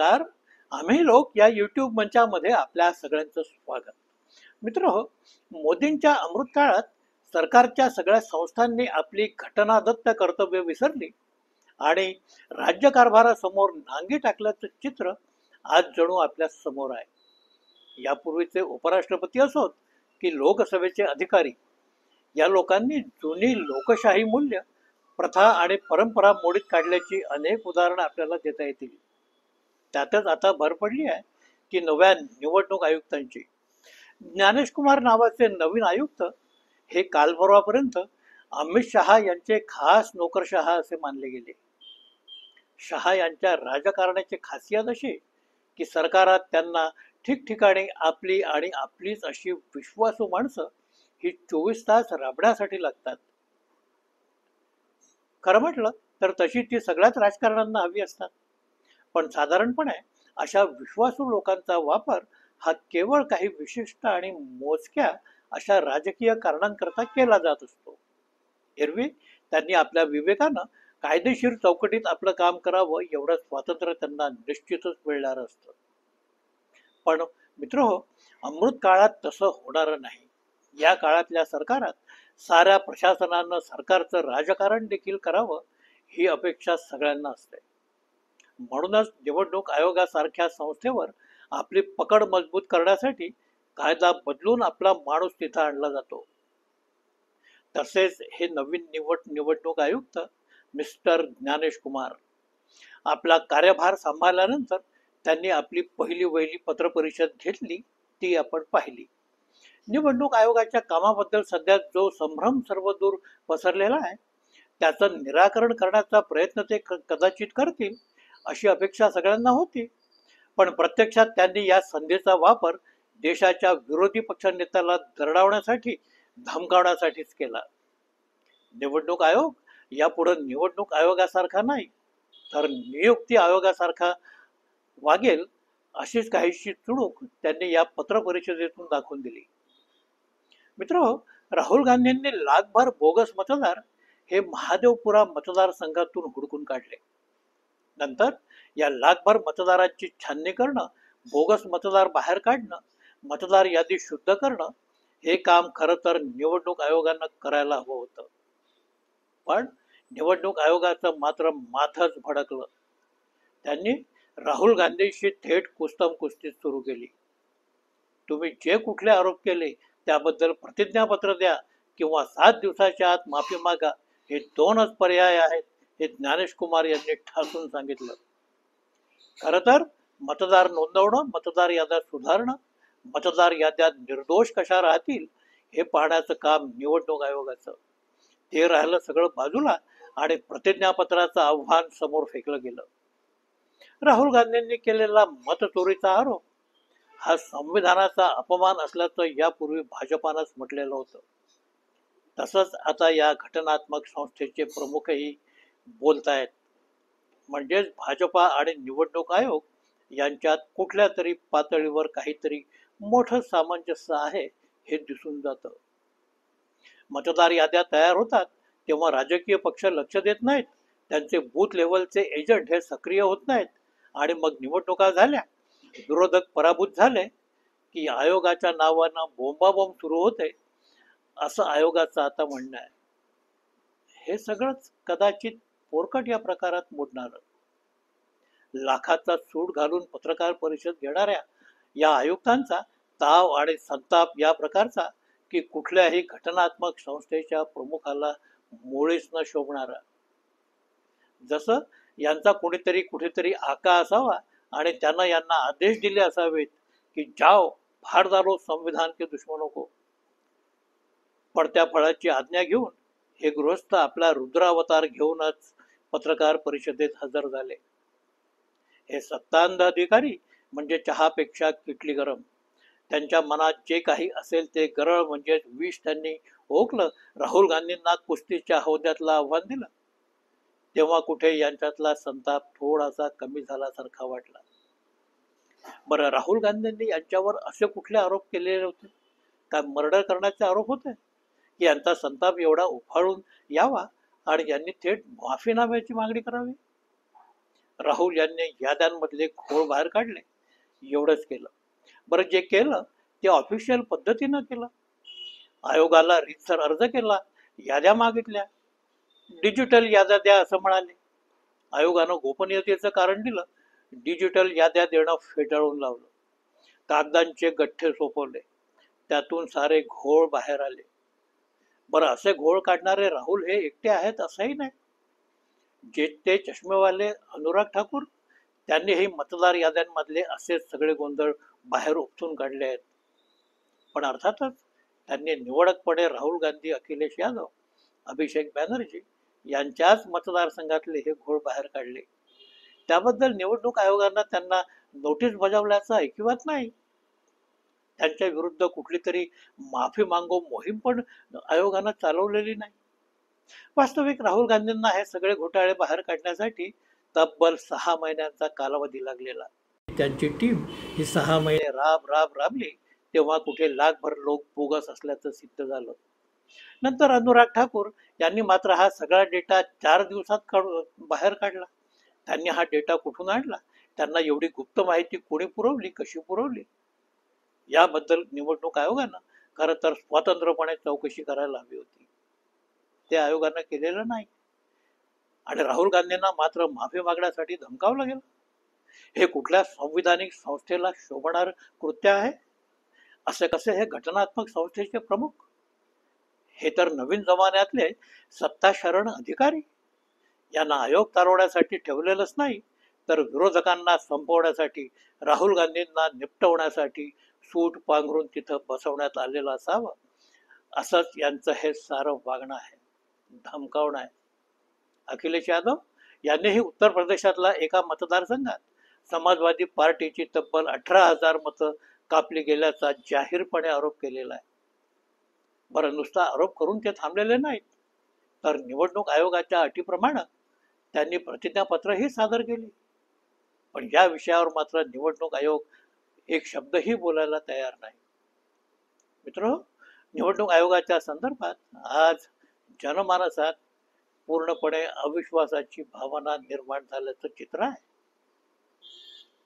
नमस्कार. आम्ही लोक या यूट्यूब मंचामध्ये आपल्या सगळ्यांचं स्वागत. मित्रहो, मोदींच्या अमृतकाळात सरकारच्या सगळ्या संस्थांनी आपली घटनादत्त कर्तव्य विसरली आणि राज्यकारभारासमोर नांगी टाकल्याचं चित्र आज जणू आपल्या समोर आहे. यापूर्वीचे उपराष्ट्रपती असोत की लोकसभेचे अधिकारी, या लोकांनी जुनी लोकशाही मूल्य, प्रथा आणि परंपरा मोडीत काढल्याची अनेक उदाहरणं आपल्याला देता येतील. त्यातच आता भर पडली आहे की नव्या निवडणूक आयुक्तांची. ज्ञानेश कुमार नावाचे नवीन आयुक्त हे कालपरवापर्यंत अमित शहा यांचे खास नोकरशहा असे मानले गेले. शहा यांच्या राजकारणाची खासियत अशी की सरकारात त्यांना ठिकठिकाणी आपली आणि आपलीच अशी विश्वासू माणसं ही 24 तास राबण्यासाठी लागतात. खरं म्हटलं तर तशी ती सगळ्याच राजकारण्यांना हवी असतात. पण साधारणपणे अशा विश्वासू लोकांचा वापर हा केवळ काही विशिष्ट आणि मोजक्या अशा राजकीय कारणांकरता केला जात असतो. एरवी त्यांनी आपल्या विवेकानं कायदेशीर चौकटीत आपलं काम करावं एवढं स्वातंत्र्य त्यांना निश्चितच मिळणार असतं. पण मित्रहो, अमृत काळात तसं होणार नाही. या काळातल्या सरकारात साऱ्या प्रशासनानं सरकारचं राजकारण देखील करावं ही अपेक्षा सगळ्यांना असते. म्हणूनच निवडणूक आयोगासारख्या संस्थेवर आपली पकड मजबूत करण्यासाठी कायदा बदलून आपला माणूस तिथं आणला जातो. तसेच हे नवीन निवडणूक आयुक्त मिस्टर ज्ञानेश कुमार आपला कार्यभार सांभाळल्यानंतर त्यांनी आपली पहिली वहिली पत्रपरिषद घेतली, ती आपण पाहिली. निवडणूक आयोगाच्या कामाबद्दल सध्या जो संभ्रम सर्वदूर पसरलेला आहे त्याचं निराकरण करण्याचा प्रयत्न ते कदाचित करतील अशी अपेक्षा सगळ्यांना होती. पण प्रत्यक्षात त्यांनी या संधीचा वापर देशाच्या विरोधी पक्ष नेत्याला दरडावण्यासाठी, धमकावण्यासाठीच केला. निवडणूक आयोग यापुढे निवडणूक आयोगासारखा नाही तर नियुक्ती आयोगासारखा वागेल अशीच काहीशी चुणूक त्यांनी या पत्रपरिषदेतून दाखवून दिली. मित्र, राहुल गांधींनी लाखभर बोगस मतदार हे महादेवपुरा मतदारसंघातून हुडकून काढले. नंतर या लाखभर मतदारांची छाननी करणं, बोगस मतदार बाहेर काढणं, मतदार यादी शुद्ध करणं हे काम खरं तर निवडणूक आयोगानं करायला हवं होतं. पण निवडणूक आयोगाचं मात्र माथच भडकलं. त्यांनी राहुल गांधींशी थेट कुस्तम कुस्ती सुरू केली. तुम्ही जे कुठले आरोप केले त्याबद्दल प्रतिज्ञापत्र द्या किंवा 7 दिवसाच्या आत माफी मागा, हे दोनच पर्याय आहेत, हे ज्ञानेश कुमार यांनी ठासून सांगितलं. खरं तर मतदार नोंदवणं, मतदार याद्या सुधारणं, मतदार याद्या निर्दोष कशा राहतील हे पाहण्याचं काम निवडणूक आयोगाचं. ते राहिलं सगळं बाजूला आणि प्रतिज्ञापत्राचं आव्हान समोर फेकलं गेलं. राहुल गांधींनी केलेला मतचोरीचा आरोप हा संविधानाचा अपमान असल्याचं यापूर्वी भाजपानंच म्हटलेलं होतं. तसंच आता या घटनात्मक संस्थेचे प्रमुखही बोलतायत. म्हणजेच भाजपा आणि निवडणूक आयोग यांच्यात कुठल्या तरी पातळीवर काहीतरी मोठं सामंजस्य आहे हे दिसून जातं. मतदार याद्या तयार होतात तेव्हा राजकीय पक्ष लक्ष देत नाहीत, त्यांचे बूथ लेवलचे एजंट हे सक्रिय होत नाहीत आणि मग निवडणुका झाल्या, विरोधक पराभूत झाले की आयोगाच्या नावानं बोंबाबोंब सुरू होते, असं आयोगाचं आता म्हणणं आहे. हे सगळंच कदाचित पोरकट या प्रकारात मोडणार. लाखाचा सूट घालून पत्रकार परिषद घेणाऱ्या या आयुक्तांचा ताव आणि संताप या प्रकारचा की कुठल्याही घटनात्मक संस्थेच्या प्रमुखाला मुळीच न शोभणारा. जसं यांचा कोणीतरी कुठेतरी आका असावा आणि त्यानं यांना आदेश दिले असावेत की जाओ फाड़ डालो संविधान के दुश्मनों को. पडत्या फळाची आज्ञा घेऊन हे गृहस्थ आपला रुद्रावतार घेऊनच पत्रकार परिषदेत हजर झाले. हे सत्तांध अधिकारी म्हणजे चहापेक्षा किटली गरम. त्यांच्या मनात जे काही असेल ते गरळ म्हणजे विष त्यांनी ओकलं. राहुल गांधींना कुस्तीच्या हौद्यातलं आव्हान दिलं तेव्हा कुठे यांच्यातला संताप थोडासा कमी झाल्यासारखा वाटला. बरं, राहुल गांधींनी यांच्यावर असे कुठले आरोप केलेले होते? काय मर्डर करण्याचे आरोप होते की यांचा संताप एवढा उफाळून यावा आणि यांनी थेट माफीनाम्याची मागणी करावी? राहुल यांनी याद्यांमधले घोळ बाहेर काढले, एवढंच केलं. बरं, जे केलं ते ऑफिशियल पद्धतीनं केलं. आयोगाला रीतसर अर्ज केला, याद्या मागितल्या, डिजिटल याद्या द्या असं म्हणाले. आयोगानं गोपनीयतेचं कारण दिलं, डिजिटल याद्या देणं फेटाळून लावलं. कागदांचे गठ्ठे सोपवले, त्यातून सारे घोळ बाहेर आले. बरं, असे घोळ काढणारे राहुल हे एकटे आहेत असंही नाही. जे ते चष्मेवाले अनुराग ठाकूर, त्यांनीही मतदार याद्यांमधले असे सगळे गोंधळ बाहेर उपसून काढले आहेत. पण अर्थातच त्यांनी निवडकपणे राहुल गांधी, अखिलेश यादव, अभिषेक बॅनर्जी यांच्याच मतदारसंघातले हे घोळ बाहेर काढले. त्याबद्दल निवडणूक आयोगानं त्यांना नोटीस बजावल्याचं ऐकिवात नाही. त्यांच्या विरुद्ध कुठली तरी माफी मागो मोहीम पण आयोगानं चालवलेली नाही. वास्तविक राहुल गांधींना हे सगळे घोटाळे बाहेर काढण्यासाठी तब्बल 6 महिन्यांचा कालावधी लागलेला. त्यांची टीम ही 6 महिने राबली, तेव्हा कुठे लाखभर लोक बोगस असल्याचं सिद्ध झालं. नंतर अनुराग ठाकूर यांनी मात्र हा सगळा डेटा 4 दिवसात बाहेर काढला. त्यांनी हा डेटा कुठून आणला, त्यांना एवढी गुप्त माहिती कोणी पुरवली, कशी पुरवली, याबद्दल निवडणूक आयोगानं खरं तर स्वतंत्रपणे चौकशी करायला हवी होती. ते आयोगानं केलेलं नाही. आणि राहुल गांधींना मात्र माफी मागण्यासाठी धमकावलं गेलं. हे कुठल्या संविधानिक संस्थेला शोभणार कृत्य आहे? असे कसे हे घटनात्मक संस्थेचे प्रमुख? हे तर नवीन जमान्यातले सत्ताशरण अधिकारी. यांना आयोग चालवण्यासाठी ठेवलेलंच नाही, तर विरोधकांना संपवण्यासाठी, राहुल गांधींना निपटवण्यासाठी सूट पांघरून तिथं बसवण्यात आलेलं असावं. असंच यांचं हे सारं वागणं आहे, धमकावणं आहे. अखिलेश यादव यांनीही उत्तर प्रदेशातला एका मतदारसंघात समाजवादी पार्टीची तब्बल 18,000 मतं कापली गेल्याचा जाहीरपणे आरोप केलेला आहे. बरं, नुसता आरोप करून ते थांबलेले नाहीत, तर निवडणूक आयोगाच्या अटीप्रमाणे त्यांनी प्रतिज्ञापत्रही सादर केली. पण या विषयावर मात्र निवडणूक आयोग एक शब्दही बोलायला तयार नाही. मित्र, निवडणूक आयोगाच्या संदर्भात आज जनमानसात पूर्णपणे अविश्वासाची भावना निर्माण झाल्याचं चित्र आहे.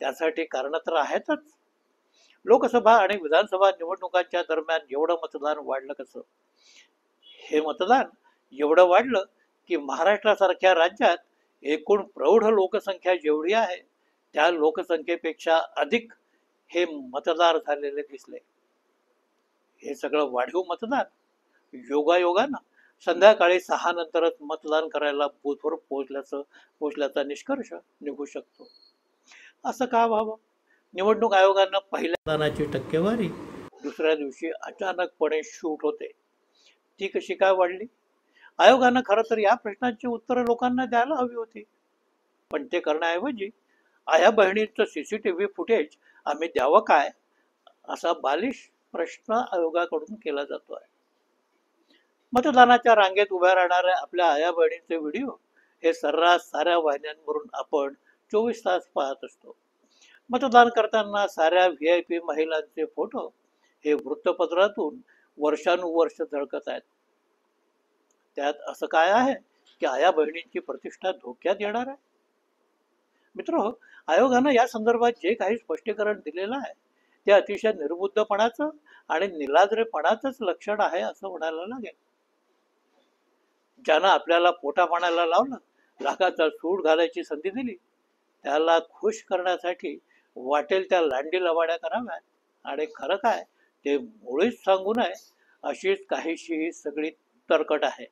त्यासाठी कारण तर आहेतच. लोकसभा आणि विधानसभा निवडणुकांच्या दरम्यान एवढं मतदान वाढलं कसं? हे मतदान एवढं वाढलं की महाराष्ट्रासारख्या राज्यात एकूण प्रौढ लोकसंख्या जेवढी आहे त्या लोकसंख्येपेक्षा अधिक हे मतदार झालेले दिसले. हे सगळं वाढीव मतदान योगायोगानं संध्याकाळी 6 नंतरच मतदान करायला बूथवर पोहोचल्याचा निष्कर्ष निघू शकतो. असं का व्हावं? निवडणूक आयोगानं पहिल्या मतदानाची टक्केवारी दुसऱ्या दिवशी अचानकपणे शूट होते. ती कशी काय वाढली? आयोगानं खरं तर या प्रश्नांची उत्तरं लोकांना द्यायला हवी होती. पण ते करण्याऐवजी आया बहिणींचं सीसीटीव्ही फुटेज आम्ही द्यावं काय, असा बालिश प्रश्न आयोगाकडून केला जातो आहे. मतदानाच्या रांगेत उभ्या राहणाऱ्या आपल्या आया बहिणींचे व्हिडिओ हे सर्रास साऱ्या वाहिन्यांवरून आपण 24 तास पाहत असतो. मतदान करताना साऱ्या VIP महिलांचे फोटो हे वृत्तपत्रातून वर्षानुवर्ष झळकत आहेत. त्यात असं काय आहे की आया बहिणींची प्रतिष्ठा धोक्यात येणार आहे? मित्र, आयोगानं या संदर्भात जे काही स्पष्टीकरण दिलेलं आहे ते अतिशय निर्बुद्धपणाचं आणि निलाद्रेपणाचंच लक्षण आहे असं म्हणायला लागेल. ज्यानं आपल्याला पोटापाण्याला लावलं, लाखाचा सूड घालायची संधी दिली, त्याला खुश करण्यासाठी वाटेल त्या लांडी लवाड्या कराव्यात आणि खरं काय ते मुळीच सांगू नये अशीच काहीशी सगळी तरकट आहे.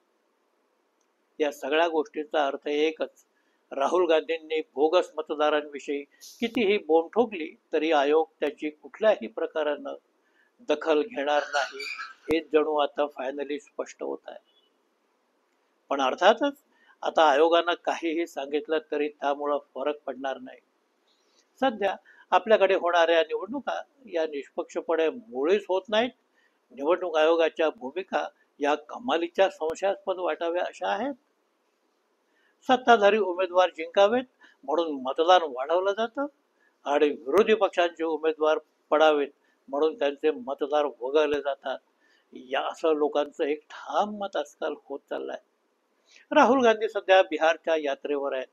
या सगळ्या गोष्टीचा अर्थ एकच: राहुल गांधींनी बोगस मतदारांविषयी कितीही बोंब ठोकली तरी आयोग त्याची कुठल्याही प्रकारानं दखल घेणार नाही, हे जणू आता फायनली स्पष्ट होत आहे. पण अर्थातच आता आयोगानं काहीही सांगितलं तरी त्यामुळं फरक पडणार नाही. सध्या आपल्याकडे होणाऱ्या निवडणुका या निष्पक्षपणे मुळीच होत नाहीत. निवडणूक आयोगाच्या भूमिका या कमालीच्या संशयास्पद वाटाव्या अशा आहेत. सत्ताधारी उमेदवार जिंकावेत म्हणून मतदान वाढवलं जातं आणि विरोधी पक्षांचे उमेदवार पडावेत म्हणून त्यांचे मतदार वगळले जातात. या असं लोकांचं एक ठाम मत आजकाल होत चाललंय. राहुल गांधी सध्या बिहारच्या यात्रेवर आहेत.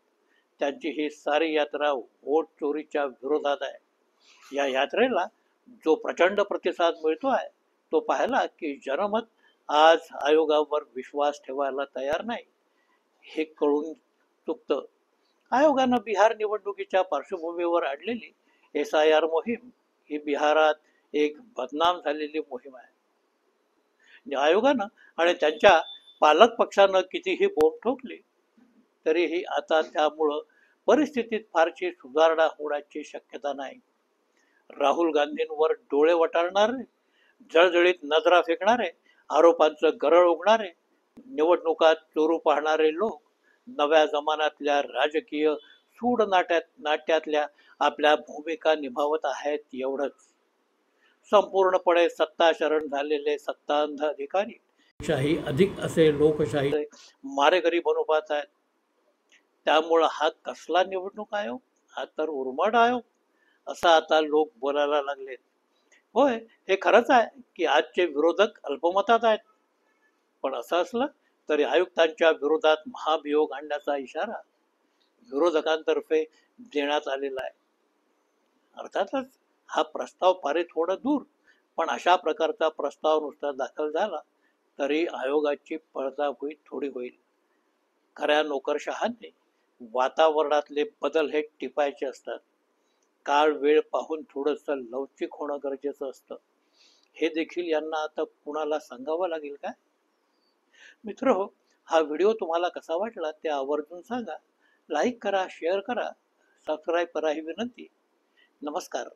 त्यांची ही सारी यात्रा वोट चोरीच्या विरोधात आहे. या यात्रेला जो प्रचंड प्रतिसाद मिळतो आहे तो पाहिला की जनमत आज आयोगावर विश्वास ठेवायला तयार नाही हे कळून चुकतं. आयोगानं बिहार निवडणुकीच्या पार्श्वभूमीवर आणलेली SIR मोहीम ही बिहारात एक बदनाम झालेली मोहीम आहे. आयोगानं आणि त्यांच्या पालक पक्षानं कितीही बोंब ठोकली तरीही आता त्यामुळं परिस्थितीत फारशी सुधारणा होण्याची शक्यता नाही. राहुल गांधींवर डोळे वटारणारे, जळजळीत नजरा फेकणारे, आरोपांचं गरळ ओढणारे, निवडणुकात चोरू पाहणारे लोक नव्या जमान्यातल्या राजकीय सूड नाट्यातल्या आपल्या भूमिका निभावत आहेत एवढंच. संपूर्णपणे सत्ता शरण झालेले सत्तांध अधिकारी शाही अधिक असे लोकशाही मारेकरी बनोपात आहेत. त्यामुळं हा कसला निवडणूक आयोग, हा तर उर्मट आयोग असं आता लोक बोलायला लागलेत. होय, हे खरंच आहे की आजचे विरोधक अल्पमतात आहेत, पण असं असलं तरी आयुक्तांच्या विरोधात महाभियोग आणण्याचा इशारा विरोधकांतर्फे देण्यात आलेला आहे. अर्थातच हा प्रस्ताव पारित होणं दूर, पण अशा प्रकारचा प्रस्ताव नुसता दाखल झाला तरी आयोगाची पळताभुई थोडी होईल. खऱ्या नोकरशहांनी वातावरणातले बदल हे टिपायचे असतात. काळ वेळ पाहून थोडंसं लवचिक होणं गरजेचं असतं. हे देखील यांना आता कुणाला सांगावं लागेल का? मित्रहो, हा व्हिडिओ तुम्हाला कसा वाटला ते आवर्जून सांगा. लाईक करा, शेअर करा, सबस्क्राईब करा ही विनंती. नमस्कार.